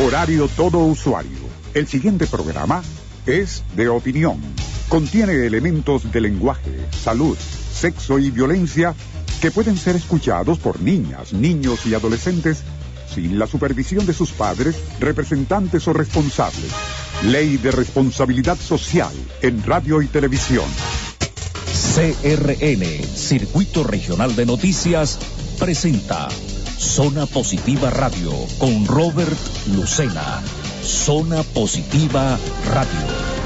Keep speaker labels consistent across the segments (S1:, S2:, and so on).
S1: Horario todo usuario. El siguiente programa es de opinión. Contiene elementos de lenguaje, salud, sexo y violencia que pueden ser escuchados por niñas, niños y adolescentes sin la supervisión de sus padres, representantes o responsables. Ley de Responsabilidad Social en Radio y Televisión.
S2: CRN, Circuito Regional de Noticias, presenta Zona Positiva Radio con Robert Lucena. Zona Positiva Radio.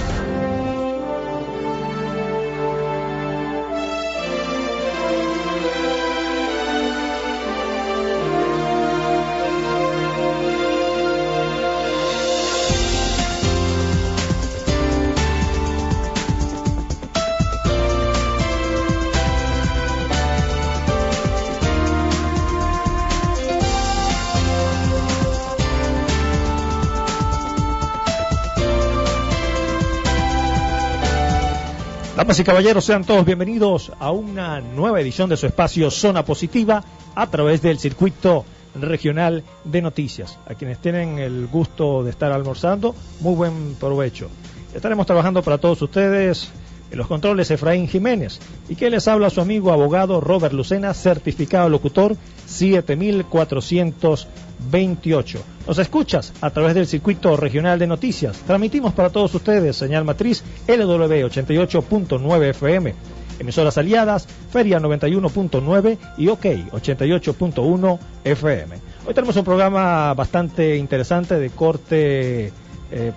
S3: Damas y caballeros, sean todos bienvenidos a una nueva edición de su espacio Zona Positiva a través del Circuito Regional de Noticias. A quienes tienen el gusto de estar almorzando, muy buen provecho. Estaremos trabajando para todos ustedes en los controles Efraín Jiménez y que les habla su amigo abogado Robert Lucena, certificado locutor 7428. Nos escuchas a través del Circuito Regional de Noticias. Transmitimos para todos ustedes señal matriz LW 88.9 FM, emisoras aliadas Feria 91.9 y OK 88.1 FM. Hoy tenemos un programa bastante interesante de corte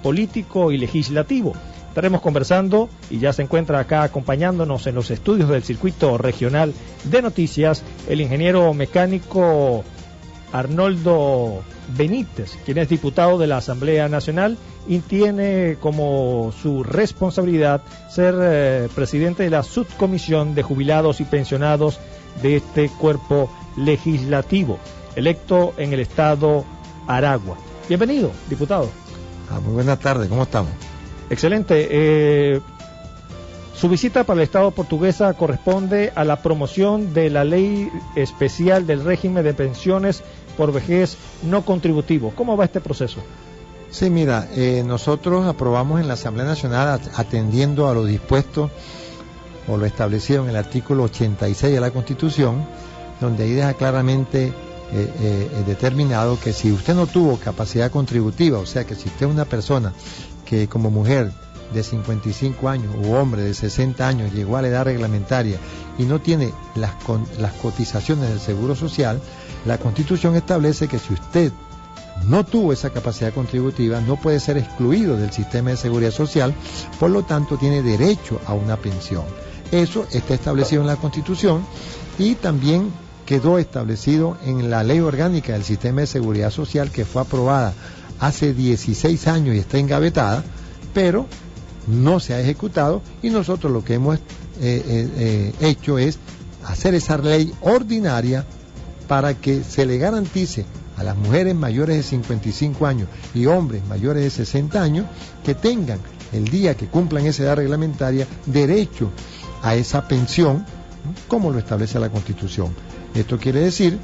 S3: político y legislativo. Estaremos conversando y ya se encuentra acá acompañándonos en los estudios del Circuito Regional de Noticias el ingeniero mecánico Arnoldo Benítez, quien es diputado de la Asamblea Nacional y tiene como su responsabilidad ser presidente de la Subcomisión de Jubilados y Pensionados de este cuerpo legislativo, electo en el estado Aragua. Bienvenido, diputado.
S4: Muy buenas tardes, ¿cómo estamos?
S3: Excelente. Su visita para el Estado portuguesa corresponde a la promoción de la ley especial del régimen de pensiones por vejez no contributivo. ¿Cómo va este proceso?
S4: Sí, mira, nosotros aprobamos en la Asamblea Nacional atendiendo a lo dispuesto o lo establecido en el artículo 86 de la Constitución, donde ahí deja claramente determinado que si usted no tuvo capacidad contributiva, o sea que si usted es una persona que como mujer de 55 años u hombre de 60 años llegó a la edad reglamentaria y no tiene las cotizaciones del Seguro Social, la Constitución establece que si usted no tuvo esa capacidad contributiva no puede ser excluido del sistema de seguridad social, por lo tanto tiene derecho a una pensión. Eso está establecido en la Constitución y también quedó establecido en la Ley Orgánica del Sistema de Seguridad Social, que fue aprobada hace 16 años y está engavetada, pero no se ha ejecutado, y nosotros lo que hemos hecho es hacer esa ley ordinaria para que se le garantice a las mujeres mayores de 55 años y hombres mayores de 60 años que tengan, el día que cumplan esa edad reglamentaria, derecho a esa pensión, como lo establece la Constitución. Esto quiere decir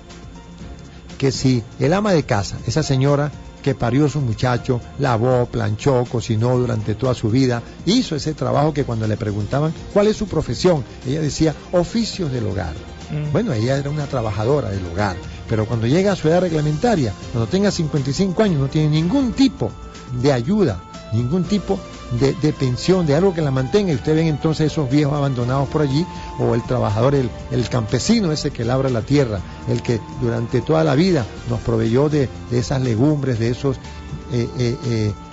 S4: que si el ama de casa, esa señora que parió a su muchacho, lavó, planchó, cocinó durante toda su vida, hizo ese trabajo que cuando le preguntaban cuál es su profesión, ella decía oficios del hogar. Bueno, ella era una trabajadora del hogar, pero cuando llega a su edad reglamentaria, cuando tenga 55 años, no tiene ningún tipo de ayuda, ningún tipo de pensión, de algo que la mantenga, y usted ven entonces esos viejos abandonados por allí, o el trabajador, el campesino ese que labra la tierra, el que durante toda la vida nos proveyó de esas legumbres, de esos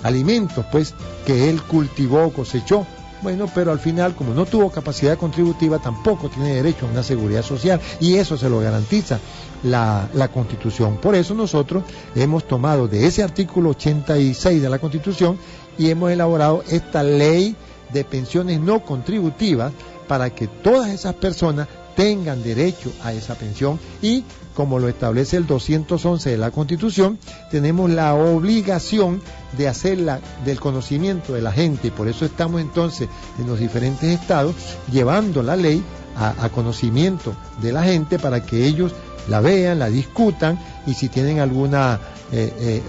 S4: alimentos pues que él cultivó, cosechó. Bueno, pero al final, como no tuvo capacidad contributiva, tampoco tiene derecho a una seguridad social, y eso se lo garantiza la Constitución. Por eso nosotros hemos tomado de ese artículo 86 de la Constitución y hemos elaborado esta ley de pensiones no contributivas para que todas esas personas tengan derecho a esa pensión, y como lo establece el 211 de la Constitución, tenemos la obligación de hacerla del conocimiento de la gente, y por eso estamos entonces en los diferentes estados llevando la ley a conocimiento de la gente para que ellos la vean, la discutan, y si tienen alguna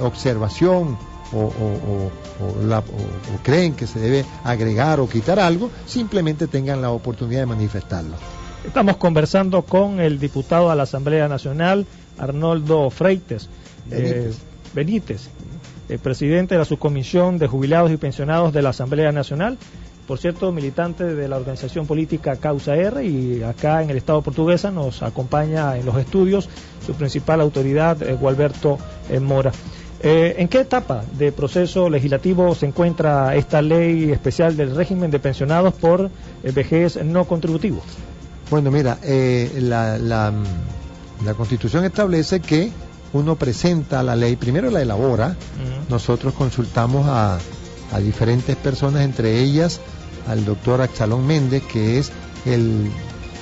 S4: observación o creen que se debe agregar o quitar algo, simplemente tengan la oportunidad de manifestarlo.
S3: Estamos conversando con el diputado a la Asamblea Nacional, Arnoldo Freites Benítez, presidente de la Subcomisión de Jubilados y Pensionados de la Asamblea Nacional, por cierto, militante de la organización política Causa R, y acá en el Estado Portuguesa nos acompaña en los estudios su principal autoridad, Gualberto Mora. ¿En qué etapa de proceso legislativo se encuentra esta ley especial del régimen de pensionados por vejez no contributivo?
S4: Bueno, mira, la Constitución establece que uno presenta la ley, primero la elabora, nosotros consultamos a diferentes personas, entre ellas al doctor Axalón Méndez, que es el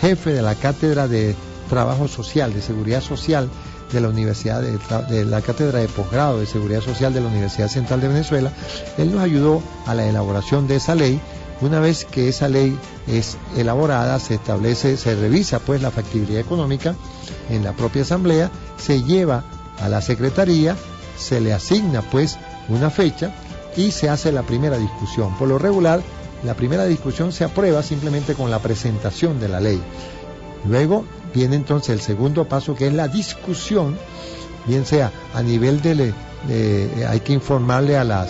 S4: jefe de la Cátedra de Trabajo Social, de Seguridad Social de la Universidad, de la Cátedra de Posgrado de Seguridad Social de la Universidad Central de Venezuela. Él nos ayudó a la elaboración de esa ley. Una vez que esa ley es elaborada, se establece, se revisa pues la factibilidad económica en la propia Asamblea, se lleva a la Secretaría, se le asigna pues una fecha y se hace la primera discusión. Por lo regular, la primera discusión se aprueba simplemente con la presentación de la ley. Luego viene entonces el segundo paso, que es la discusión, bien sea a nivel hay que informarle a las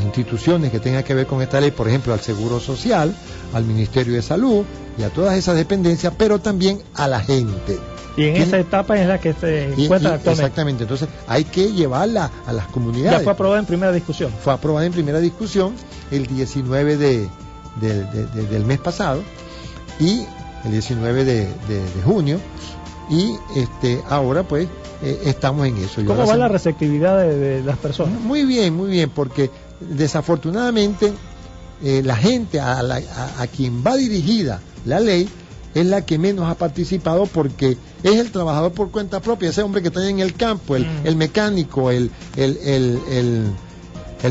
S4: instituciones que tengan que ver con esta ley, por ejemplo al Seguro Social, al Ministerio de Salud y a todas esas dependencias, pero también a la gente.
S3: Y en esa etapa es la que se encuentra actualmente.
S4: Exactamente, entonces hay que llevarla a las comunidades.
S3: Ya fue aprobada en primera discusión.
S4: Fue aprobada en primera discusión el 19 del mes pasado, y el 19 de junio, y ahora pues estamos en eso.
S3: ¿Cómo va la receptividad de las personas?
S4: Muy bien, porque desafortunadamente la gente a quien va dirigida la ley es la que menos ha participado, porque es el trabajador por cuenta propia, ese hombre que está en el campo, el mecánico, el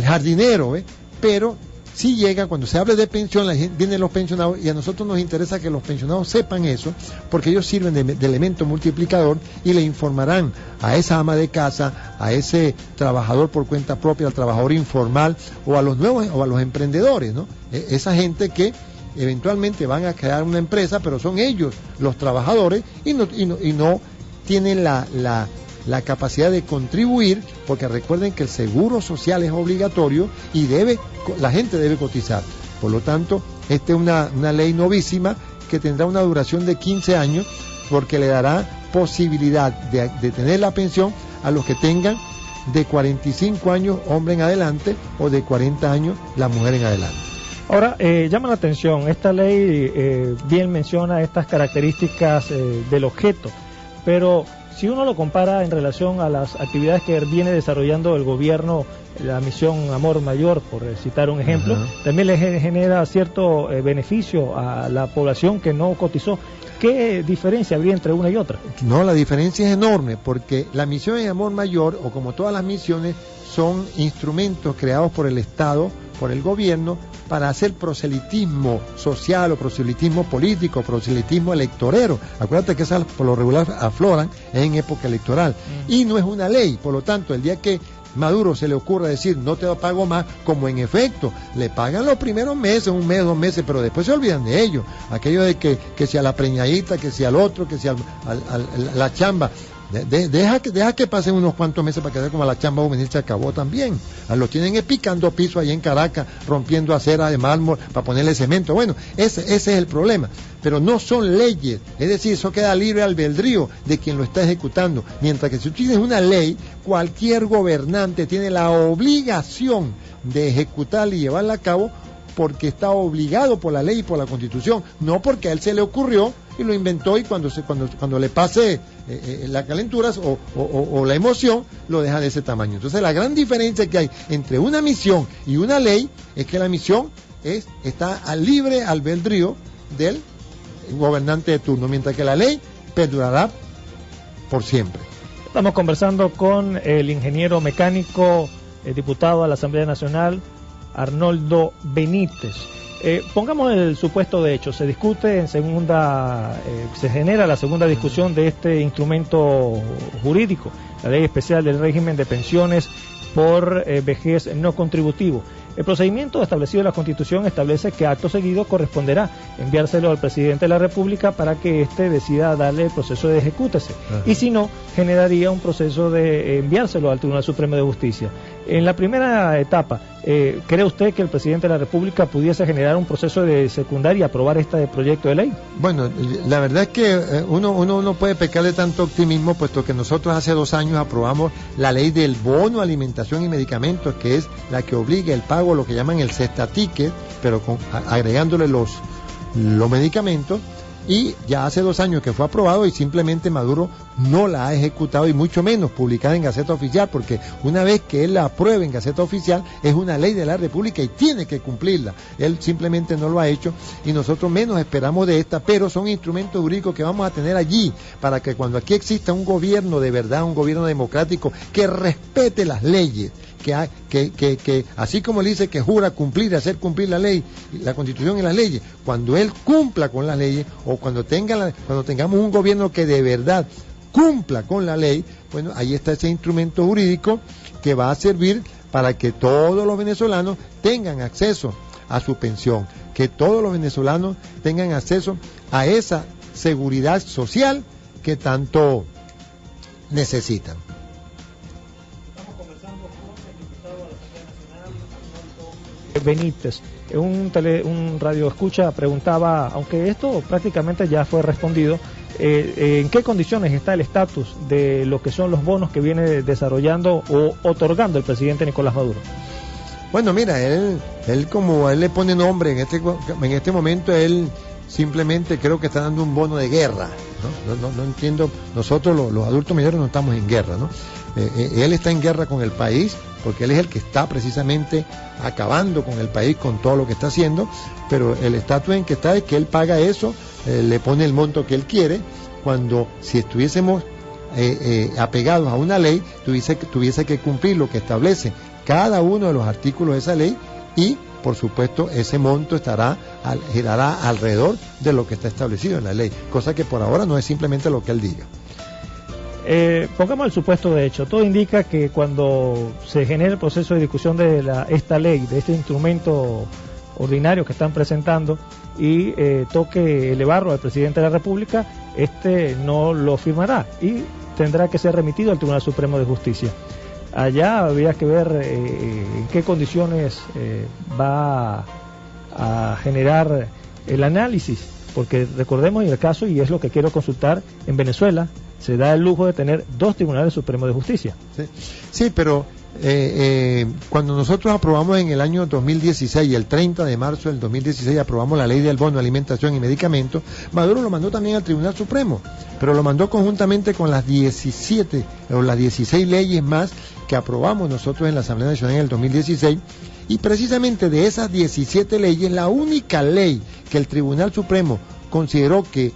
S4: jardinero, pero sí llega, cuando se habla de pensión, vienen los pensionados, y a nosotros nos interesa que los pensionados sepan eso, porque ellos sirven de elemento multiplicador y le informarán a esa ama de casa, a ese trabajador por cuenta propia, al trabajador informal, o a los nuevos, o a los emprendedores, ¿no? Esa gente que eventualmente van a crear una empresa, pero son ellos los trabajadores y no tienen la capacidad de contribuir, porque recuerden que el seguro social es obligatorio y la gente debe cotizar. Por lo tanto, esta es una ley novísima que tendrá una duración de 15 años, porque le dará posibilidad de tener la pensión a los que tengan de 45 años hombre en adelante, o de 40 años la mujer en adelante.
S3: Ahora, llama la atención, esta ley bien menciona estas características del objeto, pero si uno lo compara en relación a las actividades que viene desarrollando el gobierno, la misión Amor Mayor, por citar un ejemplo, también le genera cierto beneficio a la población que no cotizó. ¿Qué diferencia habría entre una y otra?
S4: No, la diferencia es enorme, porque la misión de Amor Mayor, o como todas las misiones, son instrumentos creados por el Estado, por el gobierno, para hacer proselitismo social, o proselitismo político, proselitismo electorero. Acuérdate que esas por lo regular afloran en época electoral. Y no es una ley, por lo tanto, el día que Maduro se le ocurra decir no te pago más, como en efecto le pagan los primeros meses, 1 mes, 2 meses, pero después se olvidan de ello. Aquello de que sea la preñadita, que sea al otro, que sea la chamba. Deja que pasen unos cuantos meses para que sea como la chamba juvenil, se acabó también. Lo tienen picando piso ahí en Caracas, rompiendo acera de mármol para ponerle cemento. Bueno, ese es el problema. Pero no son leyes, es decir, eso queda libre albedrío de quien lo está ejecutando. Mientras que si tú tienes una ley, cualquier gobernante tiene la obligación de ejecutarla y llevarla a cabo, porque está obligado por la ley y por la Constitución, no porque a él se le ocurrió y lo inventó, y cuando le pase la calentura o la emoción, lo deja de ese tamaño. Entonces la gran diferencia que hay entre una misión y una ley es que la misión está al libre albedrío del gobernante de turno, mientras que la ley perdurará por siempre.
S3: Estamos conversando con el ingeniero mecánico, diputado a la Asamblea Nacional, Arnoldo Benítez. Pongamos el supuesto de hecho, se discute en se genera la segunda discusión de este instrumento jurídico, la Ley Especial del Régimen de Pensiones por vejez no contributivo. El procedimiento establecido en la Constitución establece que acto seguido corresponderá enviárselo al presidente de la República para que éste decida darle el proceso de ejecútese. Y si no, generaría un proceso de enviárselo al Tribunal Supremo de Justicia. En la primera etapa, ¿cree usted que el presidente de la República pudiese generar un proceso de secundar y aprobar este proyecto de ley?
S4: Bueno, la verdad es que uno no puede pecar de tanto optimismo, puesto que nosotros hace 2 años aprobamos la ley del bono, alimentación y medicamentos, que es la que obliga el pago, lo que llaman el cesta ticket, pero agregándole los medicamentos, y ya hace 2 años que fue aprobado y simplemente Maduro no la ha ejecutado y mucho menos publicada en Gaceta Oficial, porque una vez que él la apruebe en Gaceta Oficial es una ley de la República y tiene que cumplirla. Él simplemente no lo ha hecho y nosotros menos esperamos de esta, pero son instrumentos jurídicos que vamos a tener allí para que cuando aquí exista un gobierno de verdad, un gobierno democrático que respete las leyes, que así como él dice que jura cumplir, hacer cumplir la ley, la Constitución y las leyes, cuando él cumpla con las leyes, o cuando tengamos un gobierno que de verdad cumpla con la ley, bueno, ahí está ese instrumento jurídico que va a servir para que todos los venezolanos tengan acceso a su pensión, que todos los venezolanos tengan acceso a esa seguridad social que tanto necesitan.
S3: Benítez, un radio escucha preguntaba, aunque esto prácticamente ya fue respondido, ¿en qué condiciones está el estatus de lo que son los bonos que viene desarrollando o otorgando el presidente Nicolás Maduro?
S4: Bueno, mira, él como él le pone nombre en este momento, él simplemente creo que está dando un bono de guerra, ¿no? No entiendo, nosotros los adultos mayores no estamos en guerra, ¿no? Él está en guerra con el país, porque él es el que está precisamente acabando con el país, con todo lo que está haciendo, pero el estatus en que está es que él paga eso, le pone el monto que él quiere, cuando si estuviésemos apegados a una ley, tuviese que cumplir lo que establece cada uno de los artículos de esa ley, y por supuesto ese monto girará alrededor de lo que está establecido en la ley, cosa que por ahora no es simplemente lo que él diga.
S3: Pongamos el supuesto de hecho, todo indica que cuando se genere el proceso de discusión de esta ley, de este instrumento ordinario que están presentando, y toque elevarlo al presidente de la República, este no lo firmará y tendrá que ser remitido al Tribunal Supremo de Justicia. Allá habría que ver en qué condiciones va a generar el análisis, porque recordemos en el caso, y es lo que quiero consultar, en Venezuela se da el lujo de tener 2 tribunales supremos de justicia.
S4: Sí, pero cuando nosotros aprobamos en el año 2016, el 30 de marzo del 2016, aprobamos la ley del bono, alimentación y medicamentos, Maduro lo mandó también al Tribunal Supremo, pero lo mandó conjuntamente con las 17 o las 16 leyes más que aprobamos nosotros en la Asamblea Nacional en el 2016, y precisamente de esas 17 leyes, la única ley que el Tribunal Supremo consideró que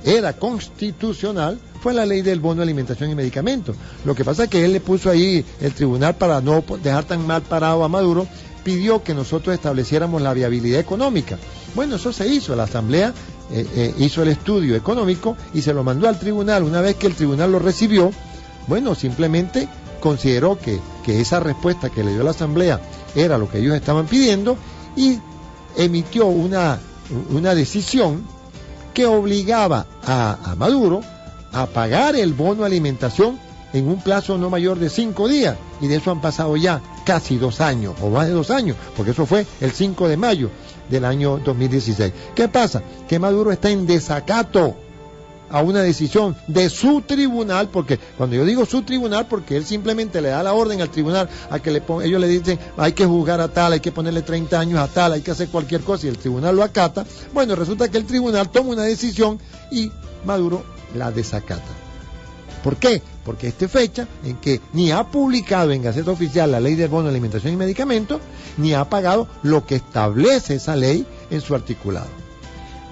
S4: era constitucional fue la ley del bono, alimentación y medicamentos. Lo que pasa es que él le puso ahí, el tribunal, para no dejar tan mal parado a Maduro, pidió que nosotros estableciéramos la viabilidad económica. Bueno, eso se hizo, la Asamblea hizo el estudio económico y se lo mandó al tribunal. Una vez que el tribunal lo recibió, bueno, simplemente consideró que esa respuesta que le dio la Asamblea era lo que ellos estaban pidiendo y emitió una decisión que obligaba a Maduro a pagar el bono alimentación en un plazo no mayor de 5 días, y de eso han pasado ya casi 2 años, o más de 2 años, porque eso fue el 5 de mayo del año 2016. ¿Qué pasa? Que Maduro está en desacato a una decisión de su tribunal, porque cuando yo digo su tribunal, porque él simplemente le da la orden al tribunal a que ellos le dicen hay que juzgar a tal, hay que ponerle 30 años a tal, hay que hacer cualquier cosa, y el tribunal lo acata. Bueno, resulta que el tribunal toma una decisión y Maduro la desacata. ¿Por qué? Porque esta fecha en que ni ha publicado en Gaceta Oficial la ley del bono, alimentación y medicamentos, ni ha pagado lo que establece esa ley en su articulado.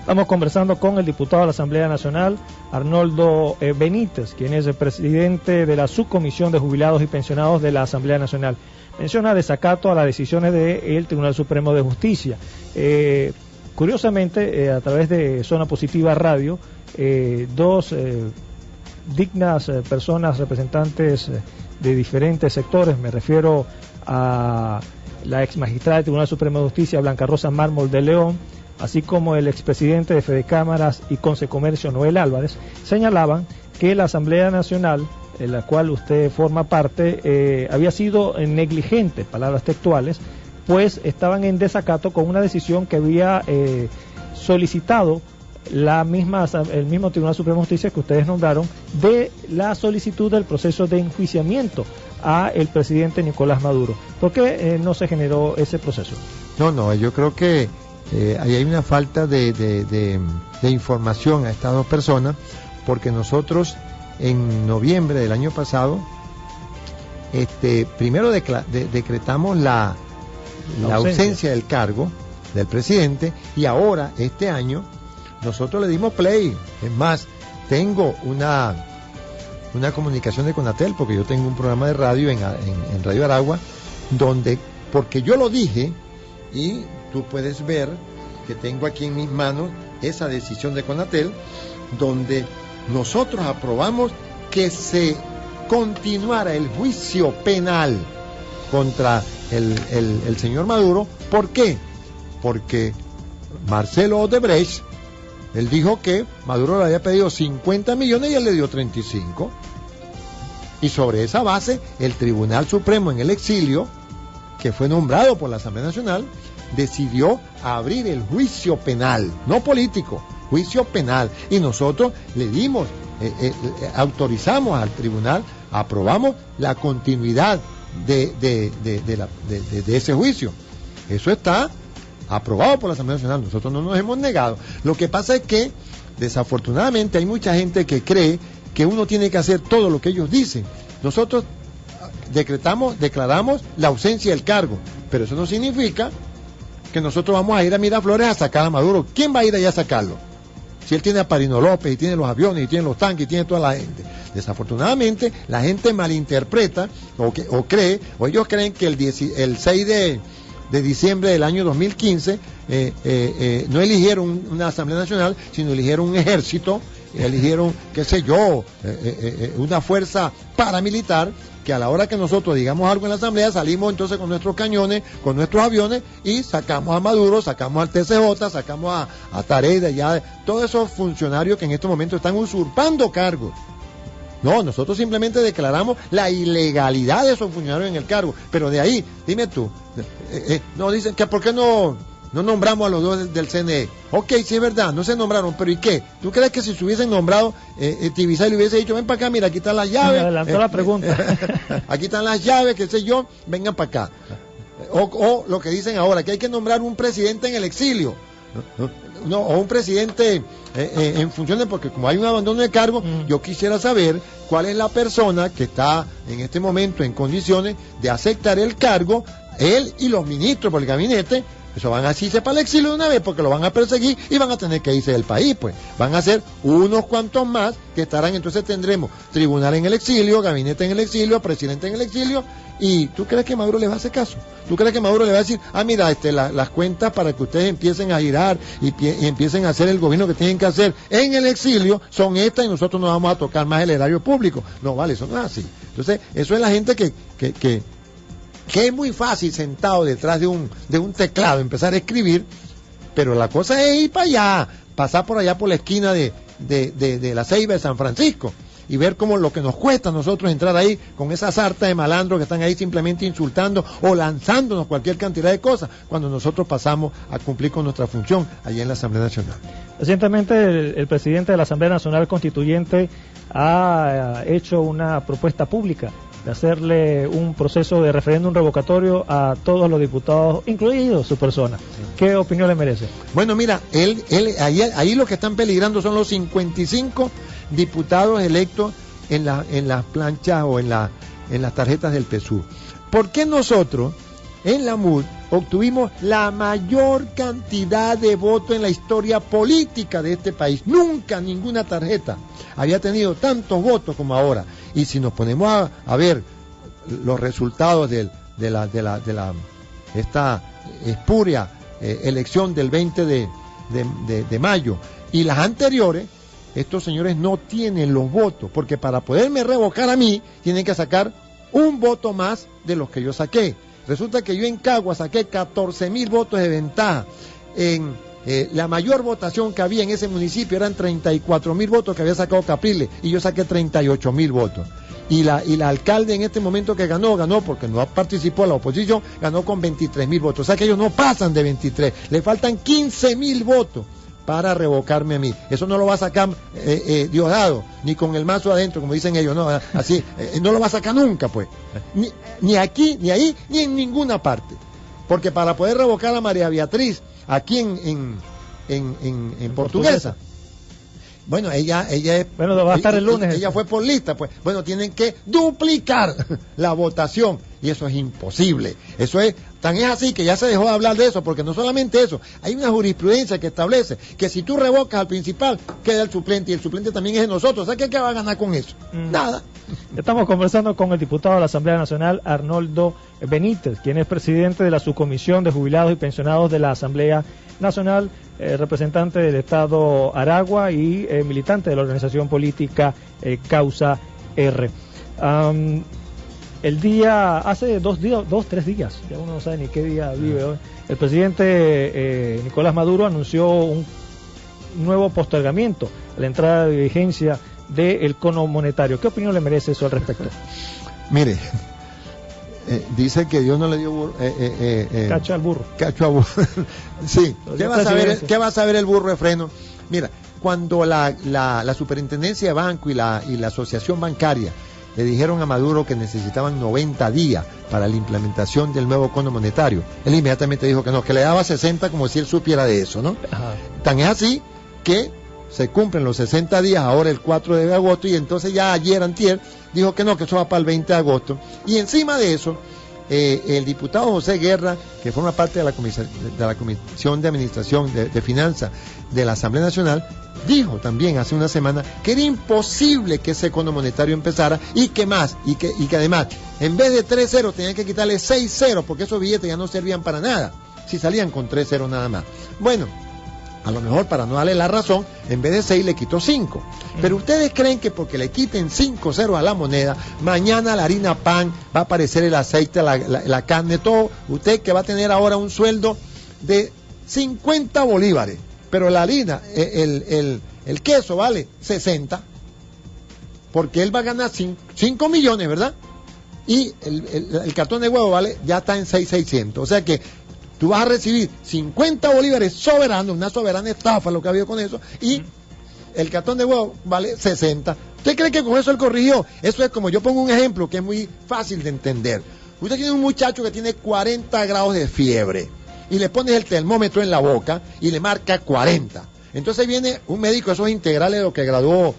S3: Estamos conversando con el diputado de la Asamblea Nacional, Arnoldo Benítez, quien es el presidente de la Subcomisión de Jubilados y Pensionados de la Asamblea Nacional. Menciona desacato a las decisiones del Tribunal Supremo de Justicia. Curiosamente, a través de Zona Positiva Radio, dos dignas personas, representantes de diferentes sectores, me refiero a la ex magistrada del Tribunal Supremo de Justicia, Blanca Rosa Mármol de León, así como el expresidente de Fedecámaras y Concecomercio, Noel Álvarez, señalaban que la Asamblea Nacional, en la cual usted forma parte, había sido negligente, palabras textuales, pues estaban en desacato con una decisión que había solicitado el mismo Tribunal Supremo de Justicia que ustedes nombraron, de la solicitud del proceso de enjuiciamiento a el presidente Nicolás Maduro. ¿Por qué no se generó ese proceso?
S4: No, yo creo que ahí hay una falta de información a estas dos personas, porque nosotros en noviembre del año pasado, primero decretamos la ausencia del cargo del presidente, y ahora, este año, nosotros le dimos play. Es más, tengo una comunicación de Conatel, porque yo tengo un programa de radio en Radio Aragua, donde, porque yo lo dije, y tú puedes ver que tengo aquí en mis manos esa decisión de Conatel, donde nosotros aprobamos que se continuara el juicio penal contra el señor Maduro. ¿Por qué? Porque Marcelo Odebrecht, él dijo que Maduro le había pedido 50 millones y él le dio 35. Y sobre esa base, el Tribunal Supremo en el exilio, que fue nombrado por la Asamblea Nacional, decidió abrir el juicio penal, no político, juicio penal. Y nosotros le dimos, autorizamos al tribunal, aprobamos la continuidad de ese juicio. Eso está aprobado por la Asamblea Nacional, nosotros no nos hemos negado. Lo que pasa es que, desafortunadamente, hay mucha gente que cree que uno tiene que hacer todo lo que ellos dicen. Nosotros declaramos la ausencia del cargo, pero eso no significa que nosotros vamos a ir a Miraflores a sacar a Maduro. ¿Quién va a ir allá a sacarlo? Si él tiene a Parino López, y tiene los aviones, y tiene los tanques, y tiene toda la gente. Desafortunadamente, la gente malinterpreta o cree, o ellos creen que el 6 de diciembre del año 2015 no eligieron una Asamblea Nacional, sino eligieron un ejército, eligieron, qué sé yo, una fuerza paramilitar, que a la hora que nosotros digamos algo en la Asamblea, salimos entonces con nuestros cañones, con nuestros aviones, y sacamos a Maduro, sacamos al TCJ, sacamos a Tareda, ya todos esos funcionarios que en estos momentos están usurpando cargos. No, nosotros simplemente declaramos la ilegalidad de esos funcionarios en el cargo, pero de ahí, dime tú, no dicen que ¿por qué no nombramos a los dos del CNE? Ok, sí es verdad, no se nombraron, pero ¿y qué? ¿Tú crees que si se hubiesen nombrado, Tibisay le hubiese dicho, ven para acá, mira, aquí están las llaves?
S3: Me adelantó la pregunta.
S4: Aquí están las llaves, qué sé yo, vengan para acá. O lo que dicen ahora, que hay que nombrar un presidente en el exilio. No, o un presidente en funciones, porque como hay un abandono de cargo, yo quisiera saber cuál es la persona que está en este momento en condiciones de aceptar el cargo, él y los ministros por el gabinete. Eso van a irse para el exilio de una vez, porque lo van a perseguir y van a tener que irse del país, pues. Van a ser unos cuantos más que estarán, entonces tendremos tribunal en el exilio, gabinete en el exilio, presidente en el exilio. ¿Y tú crees que Maduro le va a hacer caso? ¿Tú crees que Maduro le va a decir, mira, las cuentas para que ustedes empiecen a girar y empiecen a hacer el gobierno que tienen que hacer en el exilio son estas, y nosotros no vamos a tocar más el erario público? No, vale, eso no es así. Entonces, eso es la gente que es muy fácil sentado detrás de un teclado empezar a escribir, pero la cosa es ir para allá, pasar por allá por la esquina de la Ceiba de San Francisco, y ver cómo lo que nos cuesta a nosotros entrar ahí con esa sarta de malandros que están ahí simplemente insultando o lanzándonos cualquier cantidad de cosas, cuando nosotros pasamos a cumplir con nuestra función allá en la Asamblea Nacional.
S3: Recientemente el presidente de la Asamblea Nacional Constituyente ha hecho una propuesta pública de hacerle un proceso de referéndum revocatorio a todos los diputados, incluido su persona. ¿Qué opinión le merece?
S4: Bueno, mira, ahí lo que están peligrando son los 55 diputados electos en las planchas o en las tarjetas del PSUV. ¿Por qué nosotros en la MUD obtuvimos la mayor cantidad de votos en la historia política de este país. Nunca ninguna tarjeta había tenido tantos votos como ahora. Y si nos ponemos a ver los resultados de esta espuria elección del 20 de mayo y las anteriores, estos señores no tienen los votos, porque para poderme revocar a mí tienen que sacar un voto más de los que yo saqué. Resulta que yo en Cagua saqué 14,000 votos de ventaja. En la mayor votación que había en ese municipio eran 34,000 votos que había sacado Capriles, y yo saqué 38,000 votos. Y la alcalde en este momento que ganó porque no participó la oposición, ganó con 23,000 votos. O sea que ellos no pasan de 23, le faltan 15,000 votos para revocarme a mí. Eso no lo va a sacar Diosdado, ni con el mazo adentro, como dicen ellos, no, así, no lo va a sacar nunca, pues. Ni aquí, ni ahí, ni en ninguna parte. Porque para poder revocar a María Beatriz, aquí en Portuguesa, bueno, ella es...
S3: Bueno, va a estar el lunes.
S4: Ella fue por lista, pues. Bueno, tienen que duplicar la votación. Y eso es imposible. Eso es... Tan es así que ya se dejó de hablar de eso, porque no solamente eso. Hay una jurisprudencia que establece que si tú revocas al principal, queda el suplente. Y el suplente también es de nosotros. O sea, ¿qué va a ganar con eso? Nada.
S3: Estamos conversando con el diputado de la Asamblea Nacional, Arnoldo Benítez, quien es presidente de la Subcomisión de Jubilados y Pensionados de la Asamblea Nacional, representante del Estado Aragua y militante de la organización política Causa R. Hace 3 días, ya uno no sabe ni qué día vive hoy, el presidente Nicolás Maduro anunció un nuevo postergamiento a la entrada de vigencia del cono monetario. ¿Qué opinión le merece eso al respecto?
S4: Mire, dice que Dios no le dio
S3: cacho al burro.
S4: Cacho al burro. Sí. ¿Qué va a saber el burro de freno? Mira, cuando la superintendencia de banco y la asociación bancaria le dijeron a Maduro que necesitaban 90 días para la implementación del nuevo cono monetario, él inmediatamente dijo que no, que le daba 60 como si él supiera de eso, ¿no? Ajá. Tan es así que se cumplen los 60 días ahora el 4 de agosto, y entonces ya antier dijo que no, que eso va para el 20 de agosto. Y encima de eso, el diputado José Guerra, que forma parte de la Comisión de Administración de Finanzas de la Asamblea Nacional, dijo también hace una semana que era imposible que ese cono monetario empezara, y que además, en vez de 3-0 tenían que quitarle 6-0, porque esos billetes ya no servían para nada, si salían con 3-0 nada más. Bueno, a lo mejor para no darle la razón, en vez de 6 le quitó 5. Pero ustedes creen que porque le quiten 5-0 a la moneda, mañana la harina pan, va a aparecer el aceite, la carne, todo. Usted que va a tener ahora un sueldo de 50 bolívares, pero la harina, el queso vale 60, porque él va a ganar 5 millones, ¿verdad? Y el cartón de huevo ya está en 6,600. O sea que tú vas a recibir 50 bolívares soberanos, una soberana estafa lo que ha habido con eso, y el cartón de huevo vale 60. ¿Usted cree que con eso él corrigió? Eso es como, yo pongo un ejemplo que es muy fácil de entender. Usted tiene un muchacho que tiene 40 grados de fiebre, y le pones el termómetro en la boca y le marca 40. Entonces viene un médico, esos integrales de lo que graduó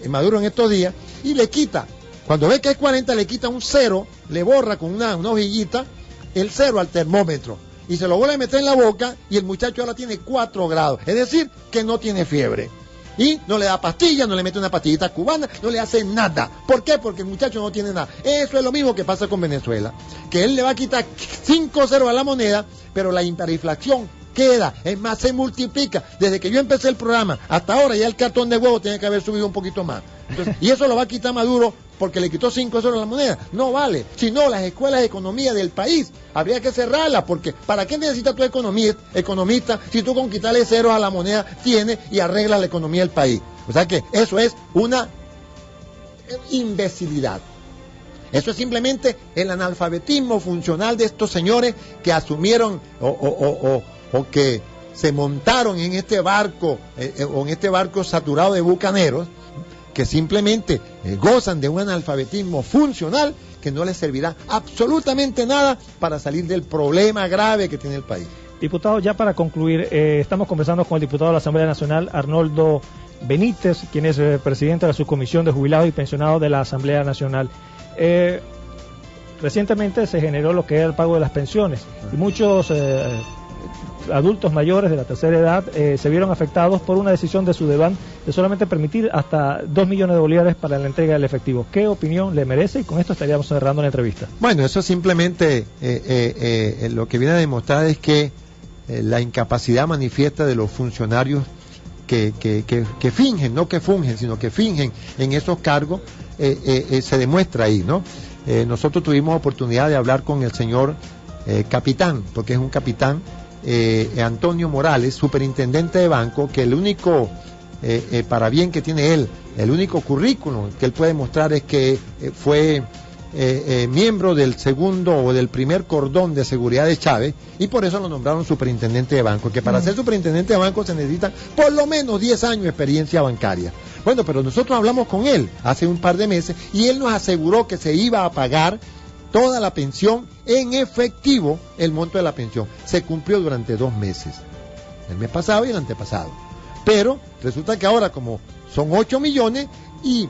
S4: Maduro en estos días, y le quita, cuando ve que es 40, le quita un 0, le borra con una hojillita el 0 al termómetro, y se lo vuelve a meter en la boca, y el muchacho ahora tiene 4 grados, es decir, que no tiene fiebre. Y no le da pastilla, no le mete una pastillita cubana, no le hace nada. ¿Por qué? Porque el muchacho no tiene nada. Eso es lo mismo que pasa con Venezuela, que él le va a quitar 5-0 a la moneda, pero la hiperinflación queda, es más, se multiplica. Desde que yo empecé el programa hasta ahora, ya el cartón de huevo tiene que haber subido un poquito más. Entonces, y eso lo va a quitar Maduro porque le quitó 5-0 a la moneda. No vale. Si no, las escuelas de economía del país habría que cerrarlas, porque ¿para qué necesitas tu economista si tú con quitarle 0 a la moneda tienes y arreglas la economía del país? O sea que eso es una imbecilidad. Eso es simplemente el analfabetismo funcional de estos señores que asumieron o que se montaron en este barco o en este barco saturado de bucaneros, que simplemente gozan de un analfabetismo funcional que no les servirá absolutamente nada para salir del problema grave que tiene el país.
S3: Diputado, ya para concluir, estamos conversando con el diputado de la Asamblea Nacional, Arnoldo Benítez, quien es presidente de la Subcomisión de Jubilados y Pensionados de la Asamblea Nacional. Recientemente se generó lo que era el pago de las pensiones y muchos adultos mayores de la tercera edad se vieron afectados por una decisión de Sudeban de solamente permitir hasta 2 millones de bolívares para la entrega del efectivo. ¿Qué opinión le merece? Y con esto estaríamos cerrando la entrevista.
S4: Bueno, eso simplemente lo que viene a demostrar es que la incapacidad manifiesta de los funcionarios que fingen, no que fungen, sino que fingen en esos cargos, se demuestra ahí, ¿no? Nosotros tuvimos oportunidad de hablar con el señor capitán, porque es un capitán, Antonio Morales, superintendente de banco, que el único, para bien que tiene él, el único currículum que él puede mostrar es que fue miembro del segundo o del primer cordón de seguridad de Chávez, y por eso lo nombraron superintendente de banco, que para ser superintendente de banco se necesitan por lo menos 10 años de experiencia bancaria. Bueno, pero nosotros hablamos con él hace un par de meses y él nos aseguró que se iba a pagar toda la pensión en efectivo, el monto de la pensión. Se cumplió durante 2 meses, el mes pasado y el antepasado. Pero resulta que ahora, como son 8 millones y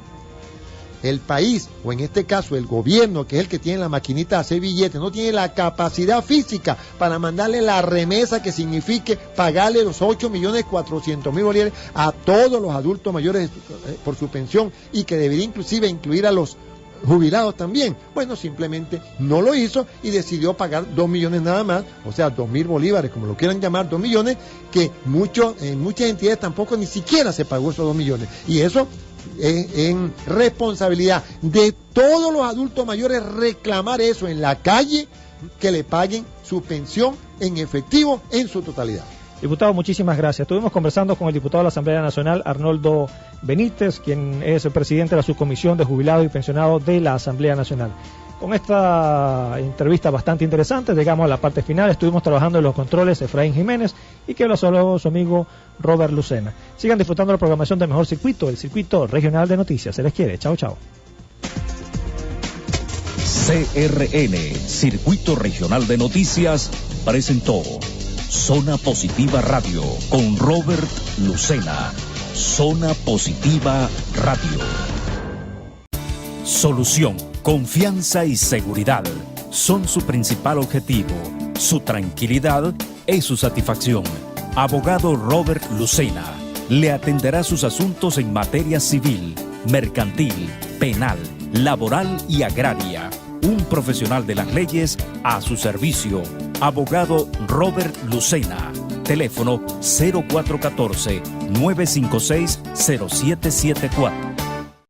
S4: el país, o en este caso el gobierno, que es el que tiene la maquinita de hacer billetes, no tiene la capacidad física para mandarle la remesa que signifique pagarle los 8.400.000 bolívares a todos los adultos mayores por su pensión, y que debería inclusive incluir a los jubilados también. Bueno, simplemente no lo hizo y decidió pagar 2 millones nada más, o sea, 2.000 bolívares, como lo quieran llamar, 2 millones, que en muchas entidades tampoco ni siquiera se pagó esos 2 millones. Y eso en responsabilidad de todos los adultos mayores reclamar eso en la calle, que le paguen su pensión en efectivo en su totalidad.
S3: Diputado, muchísimas gracias. Estuvimos conversando con el diputado de la Asamblea Nacional, Arnoldo Benítez, quien es el presidente de la subcomisión de jubilados y pensionados de la Asamblea Nacional. Con esta entrevista bastante interesante, llegamos a la parte final. Estuvimos trabajando en los controles Efraín Jiménez y que habla solo su amigo Robert Lucena. Sigan disfrutando la programación de Mejor Circuito, el Circuito Regional de Noticias. Se les quiere. Chao, chao.
S2: CRN, Circuito Regional de Noticias, presentó Zona Positiva Radio con Robert Lucena. Zona Positiva Radio. Solución, confianza y seguridad son su principal objetivo. Su tranquilidad es su satisfacción. Abogado Robert Lucena le atenderá sus asuntos en materia civil, mercantil, penal, laboral y agraria. Un profesional de las leyes a su servicio. Abogado Robert Lucena. Teléfono 0414-956-0774.